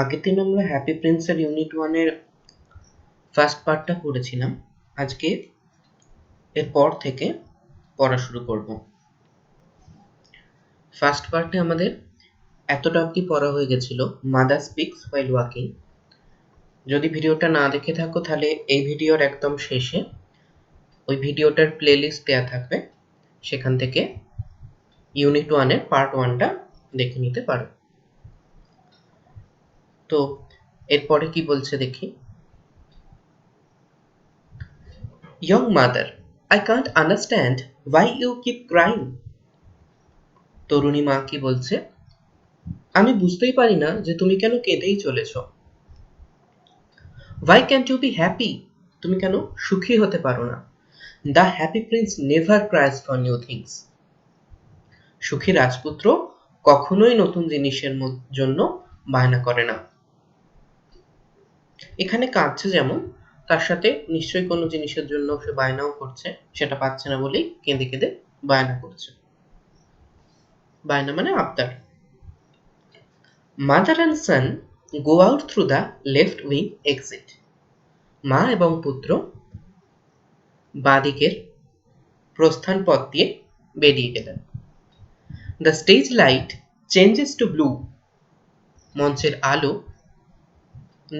আগের দিন আমরা হ্যাপি প্রিন্সের ইউনিট 1 এর ফার্স্ট পার্টটা পড়েছিলাম। আজকে এরপর থেকে পড়া শুরু করব। ফার্স্ট পার্টে আমাদের এতটা অবধি পড়া হয়ে গেছিল, মাদার স্পিক্স হোয়াইল ওয়াকিং। যদি ভিডিওটা না দেখে থাকো তাহলে এই ভিডিওর একদম শেষে ওই ভিডিওটার প্লেলিস্ট দেওয়া থাকবে, সেখান থেকে ইউনিট 1 এর পার্ট 1টা দেখে নিতে পারো। তো এরপরে কি বলছে দেখি। Young mother, I can't understand why you keep crying. তরুণী মা কি বলছে, আমি বুঝতেই পারি না যে তুমি কেন কেঁদেই চলেছো। Why can't you be happy? তুমি কেন সুখী হতে পারো না? The happy prince never cries for new things. সুখী রাজপুত্র কখনোই নতুন জিনিসের জন্য বায়না করে না। এখানে কাঁদছে যেমন, তার সাথে নিশ্চয়ই কোনো জিনিসের জন্য সে বায়নাও করছে, সেটা পাচ্ছে না বলেই কেঁদে কেঁদে বায়না করছে। বায়না মানে আবদার। Mother and son go out through the left wing exit. মা এবং পুত্র বাঁ দিকের প্রস্থান পথ দিয়ে বেরিয়ে গেলেন। The stage light changes to blue. মঞ্চের আলো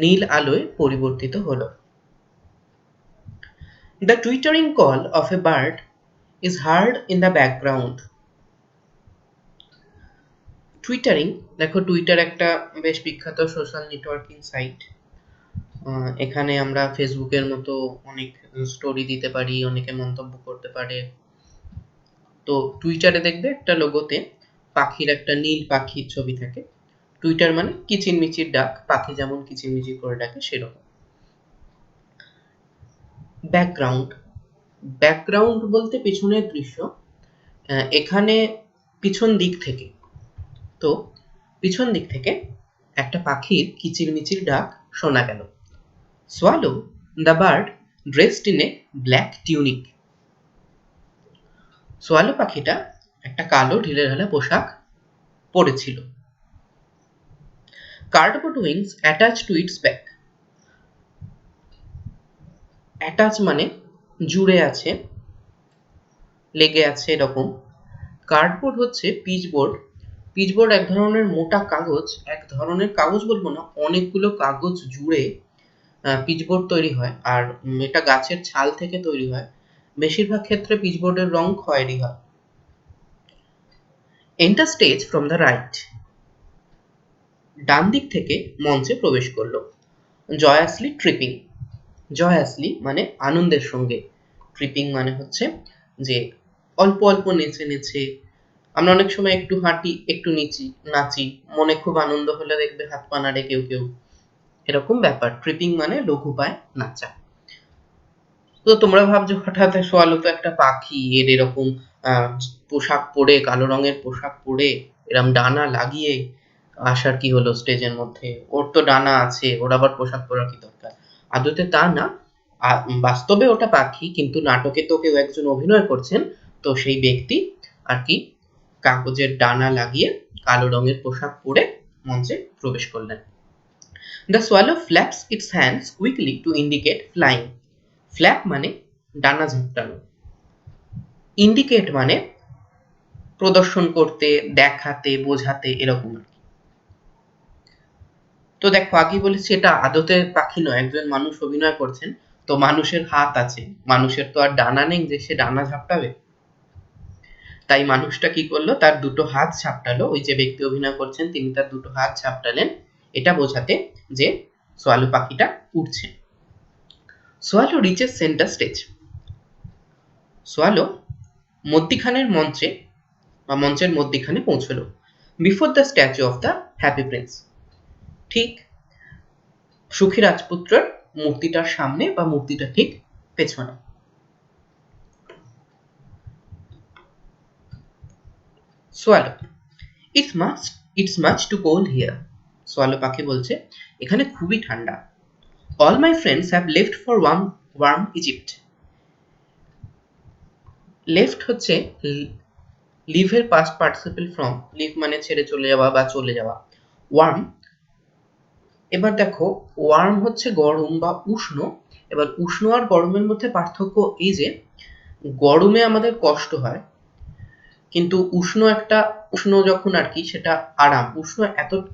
নীল আলোয় পরিবর্তিত হলো। The twittering call of a bird is heard in the background. Twittering, দেখো টুইটার একটা বেশ বিখ্যাত সোশ্যাল নেটওয়ার্কিং সাইট। এখানে আমরা ফেসবুকের মতো অনেক স্টোরি দিতে পারি, অনেকে মন্তব্য করতে পারে। তো টুইটারে দেখবে একটা লোগোতে পাখির একটা নীল পাখির ছবি থাকে। টুইটার মানে কিচিরমিচির ডাক, পাখি যেমন কিচিরমিচির করে ডাকে সেরকম। ব্যাকগ্রাউন্ড, ব্যাকগ্রাউন্ড বলতে পেছনের দৃশ্য। এখানে পিছন দিক থেকে, তো পিছন দিক থেকে একটা পাখির কিচিরমিচির ডাক শোনা গেল। Swallow, the bird, dressed in a black tunic. Swallow পাখিটা একটা কালো ঢিলেঢালা পোশাক পরেছিল। Cardboard wings attach to its back. Attach মানে জুড়ে আছে, লেগে আছে এরকম। কার্ডবোর্ড হচ্ছে পিচবোর্ড। পিচবোর্ড এক ধরনের মোটা কাগজ, এক ধরনের কাগজ বলবো না, অনেকগুলো কাগজ জুড়ে পিচবোর্ড তৈরি হয়। আর এটা গাছের ছাল থেকে তৈরি হয়। বেশিরভাগ ক্ষেত্রে পিচবোর্ডের রং খয়েরি হয়। Enter stage from the right. ডান দিক থেকে মঞ্চে প্রবেশ করলো। জয়াসলি ট্রিপিং। জয়াসলি মানে আনন্দের সঙ্গে, ট্রিপিং মানে হচ্ছে যে অল্প অল্প নেচে নেচে। আমরা অনেক সময় একটু হাঁটি, একটু নাচি, মনে খুব আনন্দ হলে দেখবে হাত পা নাড়ে কেউ কেউ, এরকম ব্যাপার। ট্রিপিং মানে লঘু পায়ে নাচা। তো তোমরা ভাবছো হঠাৎ সোয়ালো তো একটা পাখি, এর এরকম পোশাক পরে, কালো রঙের পোশাক পরে এরকম ডানা লাগিয়ে আসার কি হলো স্টেজের মধ্যে? ওর তো ডানা আছে, ওর আবার পোশাক পরার কি দরকার? আদতে তা না, বাস্তবে ওটা পাখি, কিন্তু নাটকে তো কেউ একজন অভিনয় করছেন, তো সেই ব্যক্তি আর কি কাগজের ডানা লাগিয়ে কালো রঙের পোশাক পরে মঞ্চে প্রবেশ করলেন। The swallow flaps its hands quickly to indicate flying. Flap মানে ডানা ঝাপটানো, ইন্ডিকেট মানে প্রদর্শন করতে, দেখাতে, বোঝাতে, এরকম আর কি। তো দেখো আগে বলেছি এটা আদতে পাখি নয়, একজন মানুষ অভিনয় করছেন। তো মানুষের হাত আছে, মানুষের তো আর ডানা নেই যে সে ডানা ঝাপটাবে। তাই মানুষটা কি করলো, তার দুটো হাত ঝাপটালো। ওই যে ব্যক্তি অভিনয় করছেন তিনি তার দুটো হাত ঝাপটালেন, এটা বোঝাতে যে সোয়ালো পাখিটা উঠছে। Swallow reaches centre stage. Swallow মধ্যিখানের মঞ্চে বা মঞ্চের মধ্যিখানে পৌঁছলো। Before the statue of the happy prince. ঠিক সুখী রাজপুত্রের মূর্তিটার সামনে বা মূর্তিটা ঠিক পেছনে। Swallow, it's much too cold here. Swallow পাখি বলছে এখানে খুবই ঠান্ডা। All my friends have left for warm Egypt. Left হচ্ছে লিভের পাস্ট পার্টিসিপল ফর্ম। লিভ মানে ছেড়ে চলে যাওয়া বা চলে যাওয়া। ওয়ার্ম এবার দেখো, ওয়ার্ম হচ্ছে গরম বা উষ্ণ। এবার উষ্ণ আর গরমের মধ্যে পার্থক্য এই যে গরমে আমাদের কষ্ট হয়, কিন্তু উষ্ণ যখন আর কি সেটা আরাম। উষ্ণ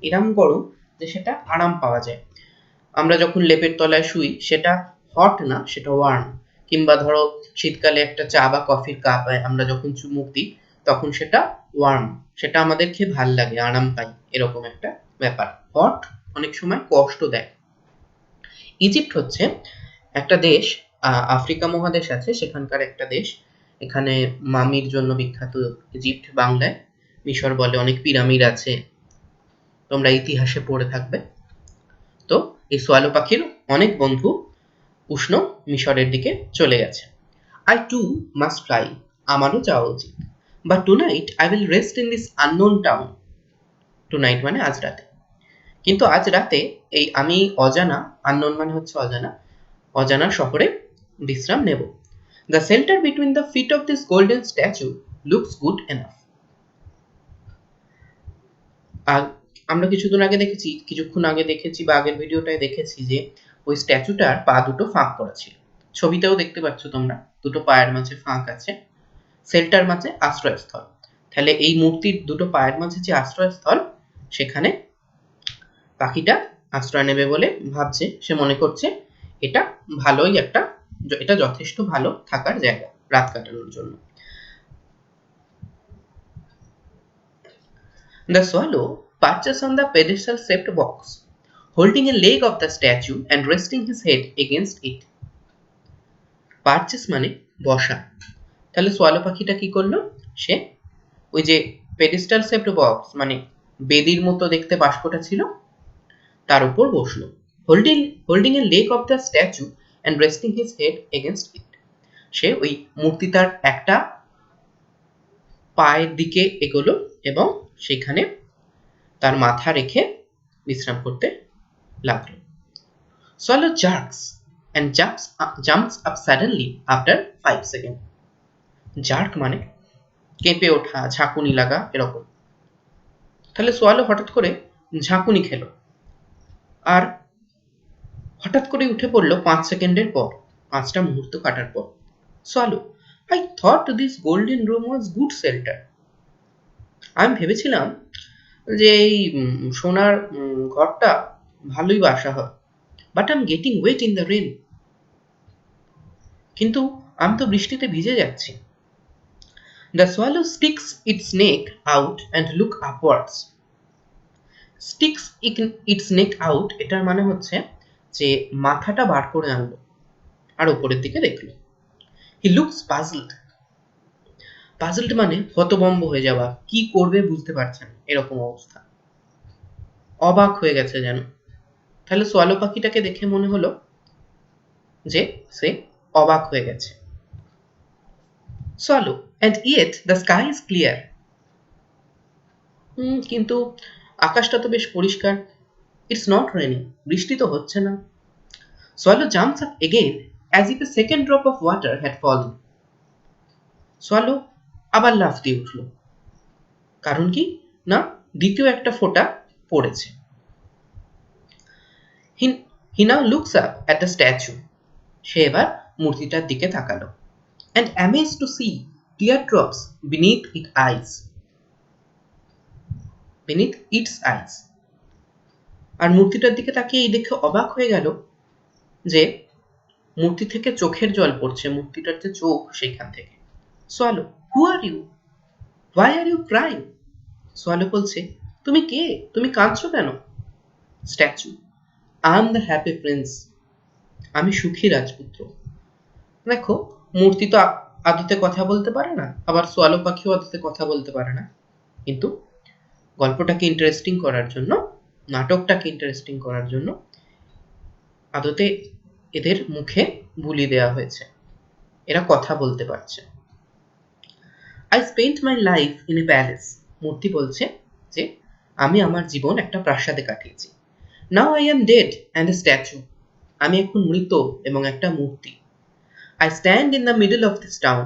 এরম গরম যে সেটা আরাম পাওয়া যায়। আমরা যখন লেপের তলায় শুই সেটা হট না, সেটা ওয়ার্ম। কিংবা ধরো শীতকালে একটা চা বা কফির কাপ আমরা যখন চুমুক দিই তখন সেটা ওয়ার্ম, সেটা আমাদের খেয়ে ভাল লাগে, আরাম পাই, এরকম একটা ব্যাপার। হট অনেক সময় কষ্ট দেয়। ইজিপ্ট হচ্ছে একটা দেশ, আফ্রিকা মহাদেশ আছে সেখানকার একটা দেশ। এখানে মামির জন্য বিখ্যাত ইজিপ্ট, বাংলায় মিশর বলে। অনেক পিরামিড আছে, তোমরা ইতিহাসে পড়ে থাকবে। তো এই সোয়ালো পাখির অনেক বন্ধু উষ্ণ মিশরের দিকে চলে গেছে। আই টু মাস্ট ফ্লাই, আমারও যাওয়া উচিত। But tonight I will rest in this unknown town. Tonight মানে আজ রাতে। কিন্তু আজ রাতে এই আমি অজানা, আননোন মানে হচ্ছে অজানা, অজানা শহরে বিশ্রাম নেব। The shelter between the feet of this golden statue looks good enough. আর আমরা কিছুক্ষণ আগে দেখেছি বা আগের ভিডিওটায় দেখেছি যে ওই স্ট্যাচুটার পা দুটো ফাঁক করা ছিল। ছবিতেও দেখতে পাচ্ছ তোমরা, দুটো পায়ের মাঝে ফাঁক আছে। সেল্টার মাঝে আশ্রয়স্থল। তাহলে এই মূর্তির দুটো পায়ের মাঝে যে আশ্রয়স্থল, সেখানে পাখিটা আশ্রয় নেবে বলে ভাবছে। সে মনে করছে এটা এটা যথেষ্ট ভালো থাকার জায়গা রাত কাটানোর জন্য। The swallow perches on the pedestal-shaped box, holding a leg of the statue and resting his head against it. Perches মানে বসা। তাহলে সোয়ালো পাখিটা কি করলো? সে ওই যে পেডিস্টাল শেপড বক্স মানে বেদির মতো দেখতে বাস্কটা ছিল, তার উপর বসলো। Holding a leg of the statue and resting his head against it. সে ওই মূর্তিটার একটা পায়ের দিকে এগোলো এবং সেখানে তার মাথা রেখে বিশ্রাম করতে লাগলো। Swallow jerks and jumps up suddenly after 5 seconds. Jerk মানে কেঁপে ওঠা, ঝাঁকুনি লাগা, এরকম। তাহলে সোয়ালো হঠাৎ করে ঝাঁকুনি খেলো আর হঠাৎ করে উঠে পড়লো 5 সেকেন্ডের পর, 5টা মুহূর্ত কাটার পর। Swallow, I thought this golden room was good shelter. আমি ভেবেছিলাম যে এই সোনার ঘরটা ভালোই বাসা হয়। But I'm getting wet in the rain. কিন্তু আমি তো বৃষ্টিতে ভিজে যাচ্ছি। The swallow sticks its neck out and look upwards. Sticks its neck out এটার মানে হচ্ছে যে মাথাটা বার করে আনলো আর উপরের দিকে দেখলো। He looks puzzled. Puzzled মানে হতভম্ব হয়ে যাওয়া, কি করবে বুঝতে পারছেন, এরকম অবস্থা। অবাক হয়ে গেছে যেন। তাহলে সোয়ালো পাখিটাকে দেখে মনে হলো যে সে অবাক হয়ে গেছে। Swallow, and yet the sky is clear. কিন্তু আকাশটা তো বেশ পরিষ্কার। It's not raining. বৃষ্টি তো হচ্ছে না। Swallow jumps up again as if a second drop of water had fallen. Swallow আবার লাফ দিয়ে উঠল। কারণ কি না, দ্বিতীয় একটা ফোঁটা পড়েছে। He now looks up at the statue. সে এবার মূর্তিটার দিকে তাকালো। And amazed to see teardrops beneath its eyes. Beneath its eyes. আর মূর্তিটার দিকে তাকিয়ে এই দেখে অবাক হয়ে গেল যে মূর্তি থেকে চোখের জল পড়ছে, মূর্তিটার যে চোখ সেখান থেকে। Swallow, who are you? Why are you crying? Swallow বলছে, তুমি কে? তুমি কাঁদছো কেন? Statue, I am the happy prince. আমি সুখী রাজপুত্র। দেখো, মূর্তি তো আদতে কথা বলতে পারে না, আবার সোয়ালো পাখিও আদতে কথা বলতে পারে না, কিন্তু গল্পটাকে ইন্টারেস্টিং করার জন্য, নাটকটাকে ইন্টারেস্টিং করার জন্য আদতে এদের মুখে বুলি দেওয়া হয়েছে, এরা কথা বলতে পারছে। I spent my life in a palace. মূর্তি বলছে যে আমি আমার জীবন একটা প্রাসাদে কাটিয়েছি। Now I am dead and a statue. আমি এখন মৃত এবং একটা মূর্তি। I stand in the middle of this town.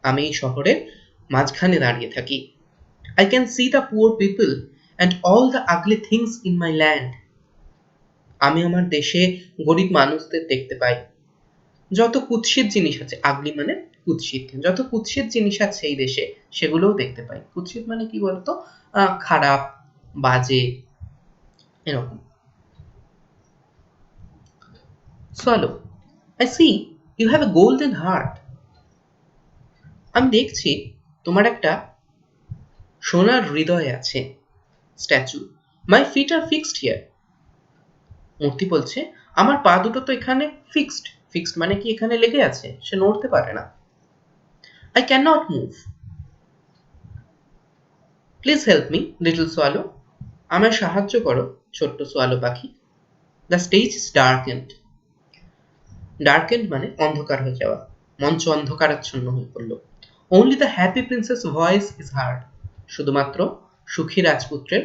আমি এই শহরের মাঝখানে দাঁড়িয়ে থাকি। I can see the poor people and all the ugly things in my land. আমি আমার দেশে গরিব মানুষদের দেখতে পাই। যত কুৎসিত জিনিস আছে, আগলি মানে কুৎসিত, যত কুৎসিত জিনিস আছে এই দেশে সেগুলোও দেখতে পাই। কুৎসিত মানে কি বলতো, খারাপ, বাজে, এরকম। Swallow, I see you have a golden heart. আমি দেখছি তোমার একটা সোনার হৃদয় আছে। Statue, my feet are fixed here. মূর্তি বলছে আমার পা দুটো তো এখানে ফিক্সড। ফিক্সড মানে কি এখানে লেগে আছে, সে নড়তে পারে না। I cannot move. Please help me, little swallow. আমায় সাহায্য করো ছোট্ট সোয়ালো পাখি। The stage is darkened. Darkened মানে অন্ধকার হয়ে যাওয়া, মঞ্চ অন্ধকারাচ্ছন্ন হয়ে পড়ল। Only the happy princess voice is heard. শুধুমাত্র সুখী রাজপুত্রের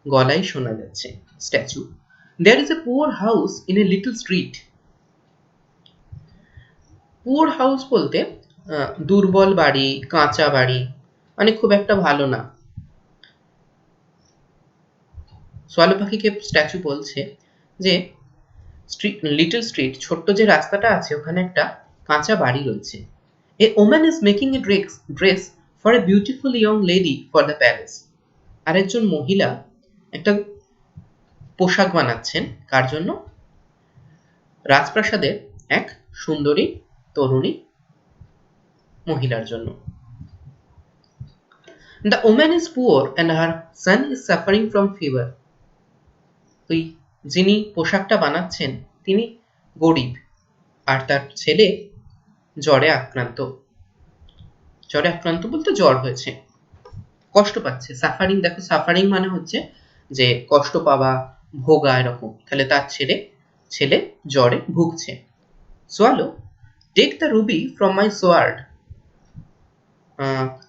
গলাই শোনা যাচ্ছে। Statue, There is a poor house in a little street. Poor house বলতে দুর্বল বাড়ি, কাঁচা বাড়ি, মানে খুব একটা ভালো না। সোয়ালো পাখিকে স্ট্যাচু বলছে যে লিটল স্ট্রিট, ছোট্ট যে রাস্তাটা আছে ওখানে একটা কাঁচা বাড়ি রয়েছে। A woman is making A dress for a beautiful young lady for the palace. আরেকজন মহিলা একটা পোশাক বানাচ্ছেন, কার জন্য? রাজপ্রাসাদের এক সুন্দরী তরুণী মহিলার জন্য। The woman is poor and her son is suffering from fever. ওই যিনি পোশাকটা বানাচ্ছেন তিনি গরিব, আর তার ছেলে জ্বরে আক্রান্ত। জ্বরে আক্রান্ত বলতে জ্বর হয়েছে, কষ্ট পাচ্ছে। সাফারিং, দেখো সাফারিং মানে হচ্ছে যে কষ্ট পাওয়া, ভোগা, এরকম। তাহলে তার ছেলে জ্বরে ভুগছে। Swallow, take the ruby from my sword.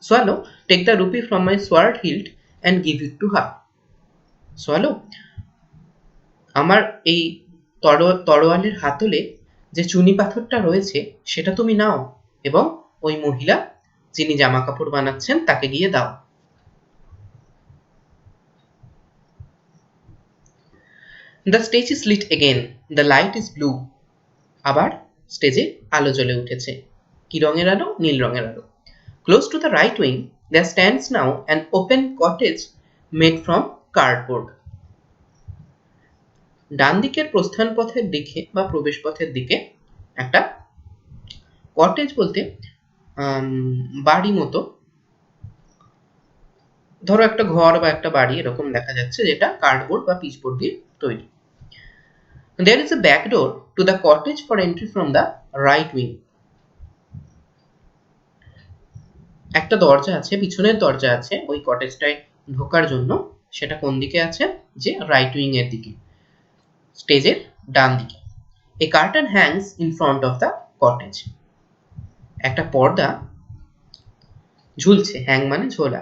Swallow, take the ruby from my sword hilt and give it to her. Swallow, আমার এই তরোয়ালের হাতলে যে চুনি পাথরটা রয়েছে সেটা তুমি নাও এবং ওই মহিলা যিনি জামা কাপড় বানাচ্ছেন তাকে গিয়ে দাও। The stage is lit again. The light is blue. আবার স্টেজে আলো জ্বলে উঠেছে। কি রঙের আলো? নীল রঙের আলো। Close to the right wing there stands now an open cottage made from cardboard. ডান দিকের প্রস্থান পথের দিকে বা প্রবেশ পথের দিকে একটা কটেজ বলতে বাড়ি মতো, ধরো একটা ঘর বা একটা বাড়ি এরকম দেখা যাচ্ছে, যেটা কার্ডবোর্ড বা পিচবোর্ড দিয়ে তৈরি। There is a back door to the cottage for entry from the right wing. একটা দরজা আছে, পিছনের দরজা আছে ওই কটেজটায় ঢোকার জন্য। সেটা কোন দিকে আছে? যে রাইট উইং এর দিকে, স্টেজের ডান দিকে। A curtain hangs in front of the cottage. একটা পর্দা ঝুলছে, হ্যাং মানে ঝোলা,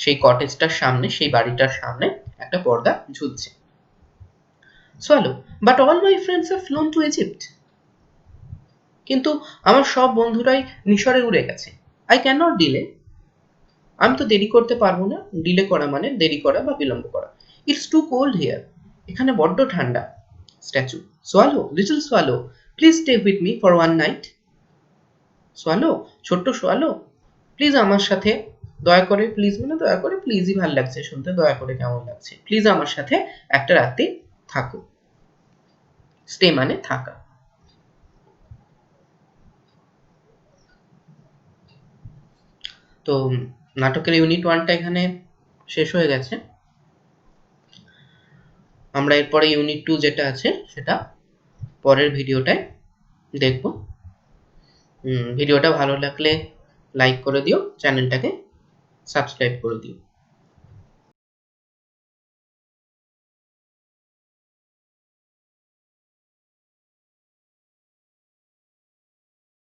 সেই কটেজটার সামনে, সেই বাড়িটার সামনে একটা পর্দা ঝুলছে। Swallow, but all my friends have flown to Egypt. কিন্তু আমার সব বন্ধুরাই মিশরে উড়ে গেছে। I cannot delay. আমি তো দেরি করতে পারবো না। ডিলে করা মানে দেরি করা বা বিলম্ব করা। It's too cold here. এখানে বড্ড ঠান্ডা। Statue, Swallow, little swallow, please stay with me for one night. Swallow, ছোট্ট সোয়ালো, প্লিজ আমার সাথে, দয়া করে, প্লিজ মানে দয়া করে, প্লিজই ভাল লাগছে শুনতে, দয়া করে কেমন লাগছে, প্লিজ আমার সাথে একটা রাতে থাকো। স্টে মানে থাকা। তো নাটকের ইউনিট 1টা এখানে শেষ হয়ে গেছে। আমরা এরপরে ইউনিট 2 যেটা আছে সেটা পরের ভিডিওটায় দেখব। ভিডিওটা ভালো লাগলে লাইক করে দিও, চ্যানেলটাকে সাবস্ক্রাইব করে দিও।